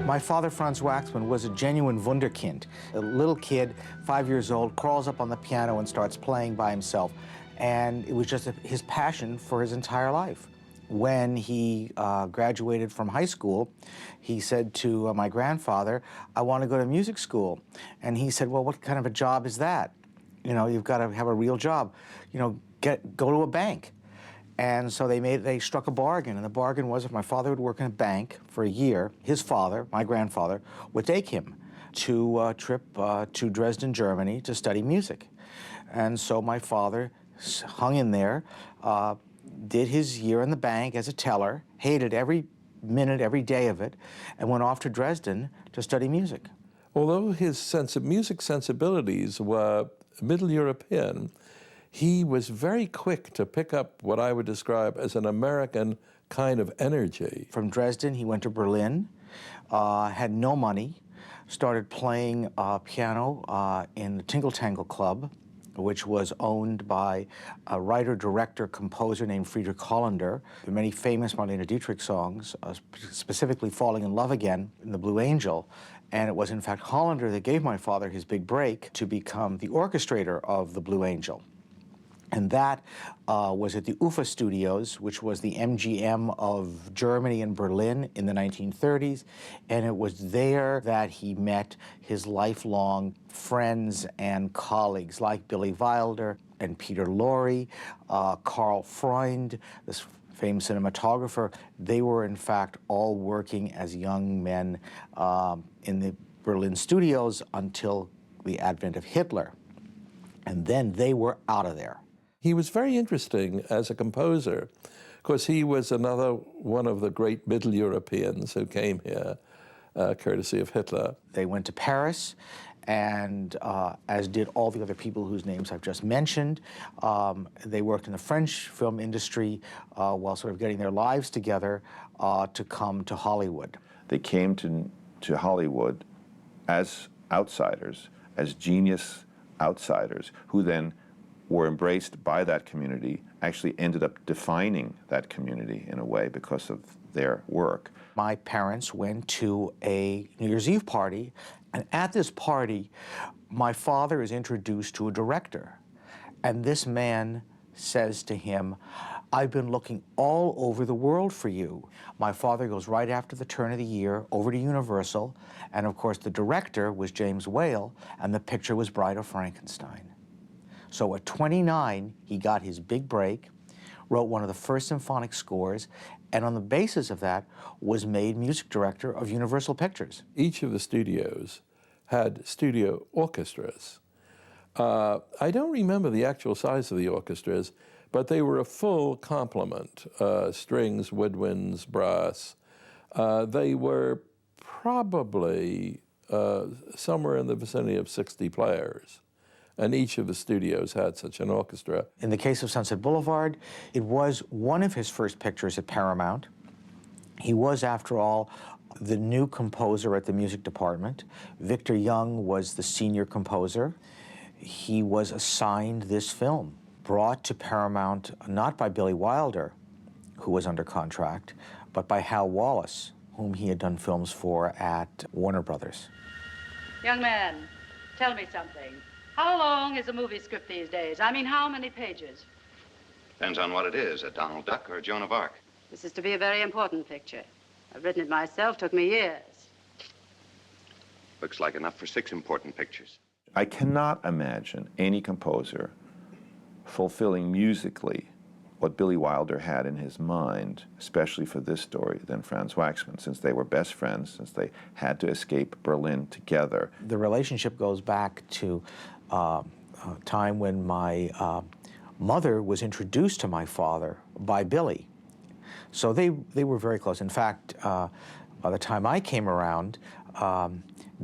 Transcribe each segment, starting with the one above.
My father, Franz Waxman, was a genuine wunderkind. A little kid, 5 years old, crawls up on the piano and starts playing by himself. And it was just his passion for his entire life. When he graduated from high school, he said to my grandfather, "I want to go to music school." And he said, "Well, what kind of a job is that? You know, you've got to have a real job. You know, go to a bank." And so they struck a bargain, and the bargain was if my father would work in a bank for a year, his father, my grandfather, would take him to a trip to Dresden, Germany to study music. And so my father hung in there, did his year in the bank as a teller, hated every minute, every day of it, and went off to Dresden to study music. Although his music sensibilities were Middle European, he was very quick to pick up what I would describe as an American kind of energy. From Dresden, he went to Berlin, had no money, started playing piano in the Tingle Tangle Club, which was owned by a writer, director, composer named Friedrich Hollander. There are many famous Marlene Dietrich songs, specifically Falling in Love Again in The Blue Angel. And it was, in fact, Hollander that gave my father his big break to become the orchestrator of The Blue Angel. And that was at the UFA Studios, which was the MGM of Germany and Berlin in the 1930s. And it was there that he met his lifelong friends and colleagues like Billy Wilder and Peter Lorre, Karl Freund, this famous cinematographer. They were, in fact, all working as young men in the Berlin studios until the advent of Hitler. And then they were out of there. He was very interesting as a composer because he was another one of the great Middle Europeans who came here, courtesy of Hitler. They went to Paris, and as did all the other people whose names I've just mentioned. They worked in the French film industry while sort of getting their lives together to come to Hollywood. They came to Hollywood as outsiders, as genius outsiders, who then were embraced by that community, actually ended up defining that community in a way because of their work. My parents went to a New Year's Eve party, and at this party, my father is introduced to a director. And this man says to him, "I've been looking all over the world for you." My father goes right after the turn of the year over to Universal, and of course the director was James Whale, and the picture was Bride of Frankenstein. So at 29, he got his big break, wrote one of the first symphonic scores, and on the basis of that was made music director of Universal Pictures. Each of the studios had studio orchestras. I don't remember the actual size of the orchestras, but they were a full complement, strings, woodwinds, brass. They were probably somewhere in the vicinity of 60 players. And each of the studios had such an orchestra. In the case of Sunset Boulevard, it was one of his first pictures at Paramount. He was, after all, the new composer at the music department. Victor Young was the senior composer. He was assigned this film, brought to Paramount not by Billy Wilder, who was under contract, but by Hal Wallace, whom he had done films for at Warner Brothers. Young man, tell me something. How long is a movie script these days? I mean, how many pages? Depends on what it is, a Donald Duck or a Joan of Arc. This is to be a very important picture. I've written it myself, took me years. Looks like enough for 6 important pictures. I cannot imagine any composer fulfilling musically what Billy Wilder had in his mind, especially for this story, than Franz Waxman, since they were best friends, since they had to escape Berlin together. The relationship goes back to a time when my mother was introduced to my father by Billy. So they were very close. In fact, by the time I came around,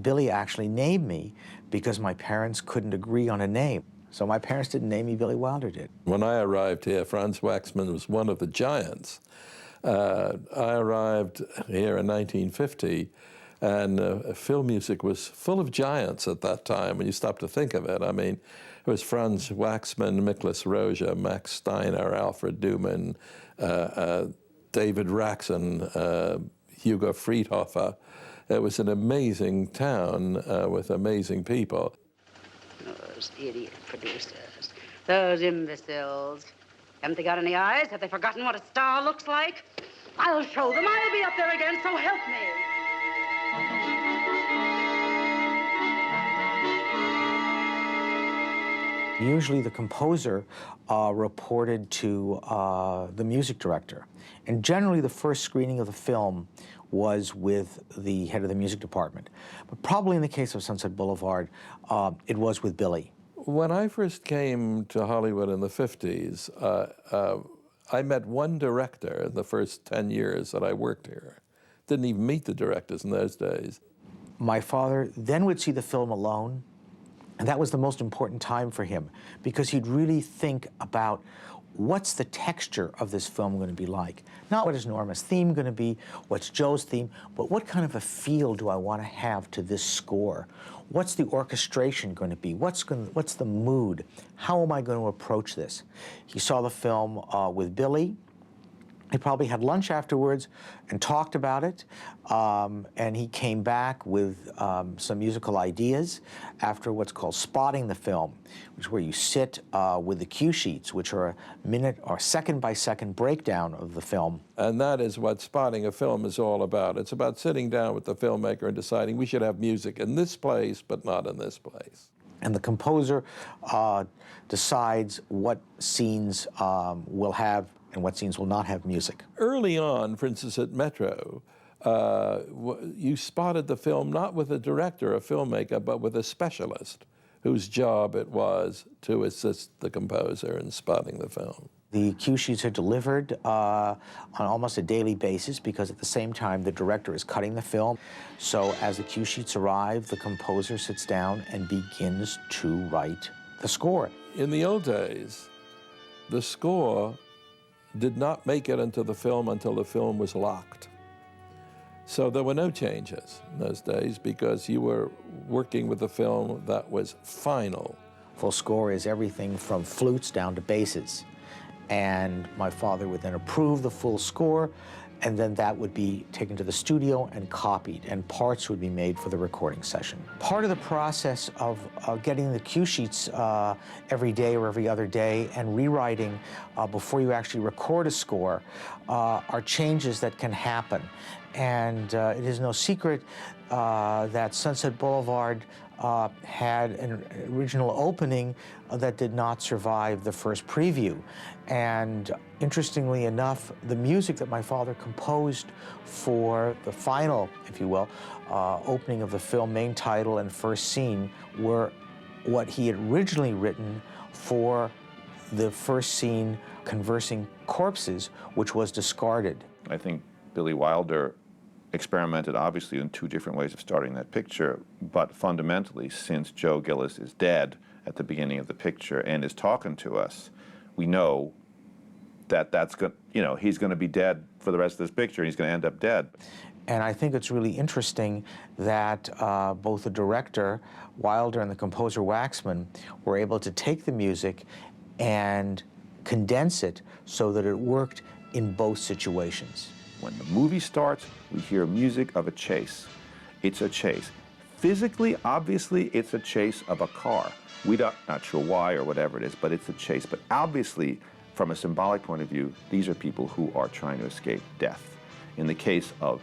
Billy actually named me because my parents couldn't agree on a name. So my parents didn't name me, Billy Wilder did. When I arrived here, Franz Waxman was one of the giants. I arrived here in 1950, and film music was full of giants at that time, when you stop to think of it. I mean, it was Franz Waxman, Miklas Rozsa, Max Steiner, Alfred Duman, David Raxon, Hugo Friedhofer. It was an amazing town with amazing people. Those idiot producers. Those imbeciles. Haven't they got any eyes? Have they forgotten what a star looks like? I'll show them. I'll be up there again, so help me. Usually the composer reported to the music director. And generally the first screening of the film was with the head of the music department. But probably in the case of Sunset Boulevard, it was with Billy. When I first came to Hollywood in the 50s, I met one director in the first 10 years that I worked here. Didn't even meet the directors in those days. My father then would see the film alone, and that was the most important time for him, because he'd really think about what's the texture of this film going to be like? Not what is Norma's theme going to be, what's Joe's theme, but what kind of a feel do I want to have to this score? What's the orchestration going to be? What's the mood? How am I going to approach this? He saw the film with Billy. He probably had lunch afterwards and talked about it, and he came back with some musical ideas after what's called spotting the film, which is where you sit with the cue sheets, which are a minute or second-by-second breakdown of the film. And that is what spotting a film is all about. It's about sitting down with the filmmaker and deciding we should have music in this place, but not in this place. And the composer decides what scenes will have and what scenes will not have music. Early on, for instance, at Metro, you spotted the film not with a director, a filmmaker, but with a specialist whose job it was to assist the composer in spotting the film. The cue sheets are delivered on almost a daily basis because at the same time the director is cutting the film. So as the cue sheets arrive, the composer sits down and begins to write the score. In the old days, the score did not make it into the film until the film was locked. So there were no changes in those days because you were working with a film that was final. Full score is everything from flutes down to basses. And my father would then approve the full score, and then that would be taken to the studio and copied, and parts would be made for the recording session. Part of the process of getting the cue sheets every day or every other day and rewriting before you actually record a score are changes that can happen. And it is no secret that Sunset Boulevard had an original opening that did not survive the first preview. And interestingly enough, the music that my father composed for the final, if you will, opening of the film, main title and first scene, were what he had originally written for the first scene, Conversing Corpses, which was discarded. I think Billy Wilder experimented obviously in two different ways of starting that picture, but fundamentally, since Joe Gillis is dead at the beginning of the picture and is talking to us, we know that that's good, you know, he's going to be dead for the rest of this picture and he's going to end up dead. And I think it's really interesting that both the director, Wilder, and the composer, Waxman, were able to take the music and condense it so that it worked in both situations. When the movie starts, we hear music of a chase. It's a chase. Physically, obviously, it's a chase of a car. We're not sure why or whatever it is, but it's a chase. But obviously, from a symbolic point of view, these are people who are trying to escape death. In the case of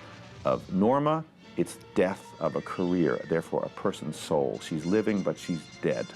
Norma, it's death of a career, therefore a person's soul. She's living, but she's dead,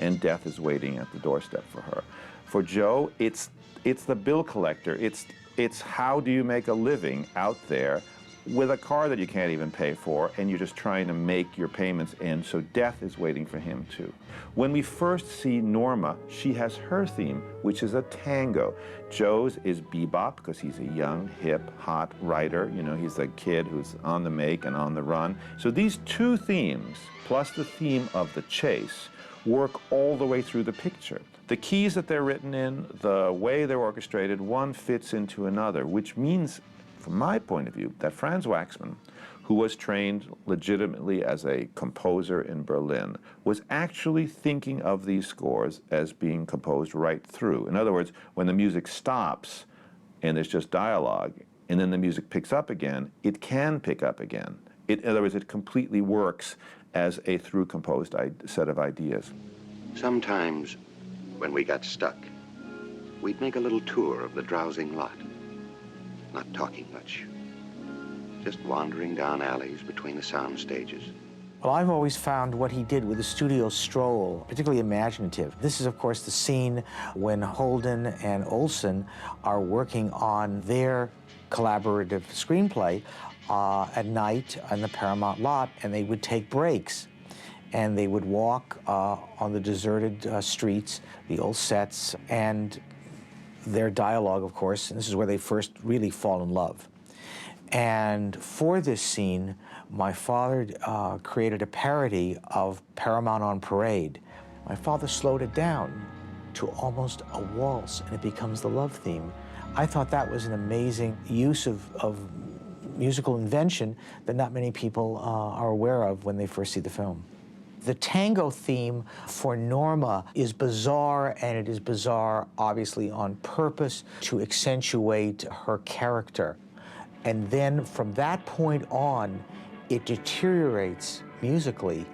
and death is waiting at the doorstep for her. For Joe, it's the bill collector. It's how do you make a living out there with a car that you can't even pay for, and you're just trying to make your payments in, so death is waiting for him too. When we first see Norma, she has her theme, which is a tango. Joe's is bebop, because he's a young, hip, hot writer. You know, he's a kid who's on the make and on the run. So these two themes, plus the theme of the chase, work all the way through the picture. The keys that they're written in, the way they're orchestrated, one fits into another, which means, from my point of view, that Franz Waxman, who was trained legitimately as a composer in Berlin, was actually thinking of these scores as being composed right through. In other words, when the music stops and there's just dialogue, and then the music picks up again, it can pick up again. In other words, it completely works as a through-composed set of ideas. Sometimes, when we got stuck, we'd make a little tour of the drowsing lot. Not talking much. Just wandering down alleys between the sound stages. Well, I've always found what he did with the studio stroll particularly imaginative. This is, of course, the scene when Holden and Olson are working on their collaborative screenplay at night in the Paramount lot, and they would take breaks. And they would walk on the deserted streets, the old sets, and their dialogue, of course, and this is where they first really fall in love. And for this scene, my father created a parody of Paramount on Parade. My father slowed it down to almost a waltz, and it becomes the love theme. I thought that was an amazing use of musical invention that not many people are aware of when they first see the film. The tango theme for Norma is bizarre, and it is bizarre, obviously, on purpose to accentuate her character. And then from that point on, it deteriorates musically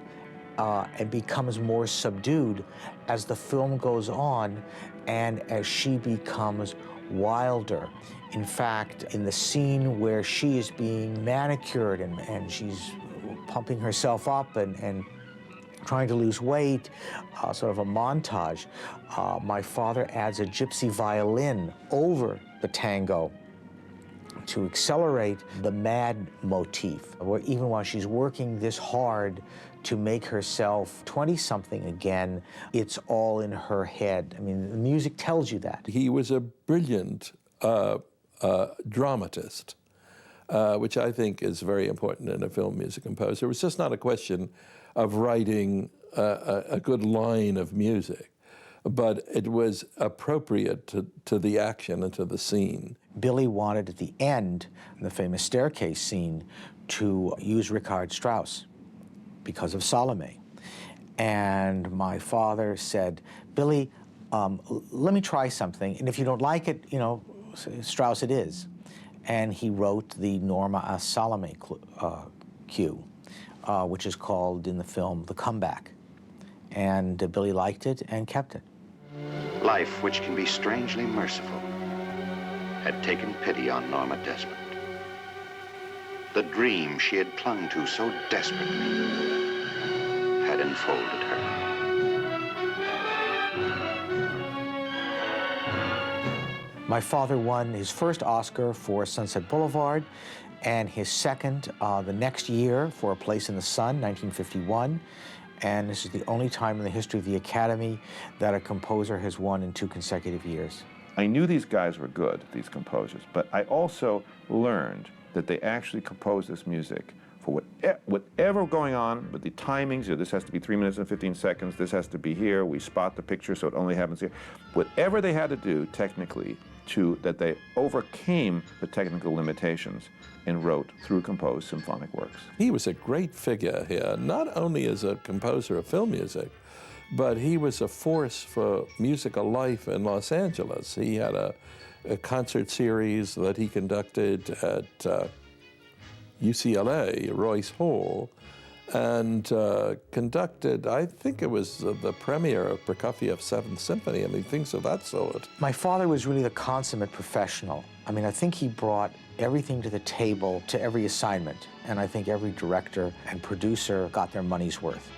and becomes more subdued as the film goes on and as she becomes wilder. In fact, in the scene where she is being manicured and she's pumping herself up and trying to lose weight, sort of a montage, my father adds a gypsy violin over the tango to accelerate the mad motif, where even while she's working this hard to make herself 20-something again, it's all in her head. I mean, the music tells you that. He was a brilliant dramatist, which I think is very important in a film music composer. It was just not a question of writing a good line of music, but it was appropriate to the action and to the scene. Billy wanted at the end, in the famous staircase scene, to use Richard Strauss because of Salome. And my father said, Billy, let me try something, and if you don't like it, you know, Strauss it is. And he wrote the Norma a Salome cue, which is called in the film The Comeback. And Billy liked it and kept it. Life, which can be strangely merciful, had taken pity on Norma Desmond. The dream she had clung to so desperately had enfolded her. My father won his first Oscar for Sunset Boulevard, and his second the next year for A Place in the Sun, 1951. And this is the only time in the history of the Academy that a composer has won in 2 consecutive years. I knew these guys were good, these composers, but I also learned that they actually composed this music for whatever going on with the timings. You know, this has to be 3 minutes and 15 seconds, this has to be here, we spot the picture so it only happens here. Whatever they had to do technically that they overcame the technical limitations and wrote through composed symphonic works. He was a great figure here, not only as a composer of film music, but he was a force for musical life in Los Angeles. He had a concert series that he conducted at UCLA, Royce Hall, and conducted, I think it was the premiere of Prokofiev's Seventh Symphony. I mean, things of that sort. My father was really the consummate professional. I mean, I think he brought everything to the table to every assignment, and I think every director and producer got their money's worth.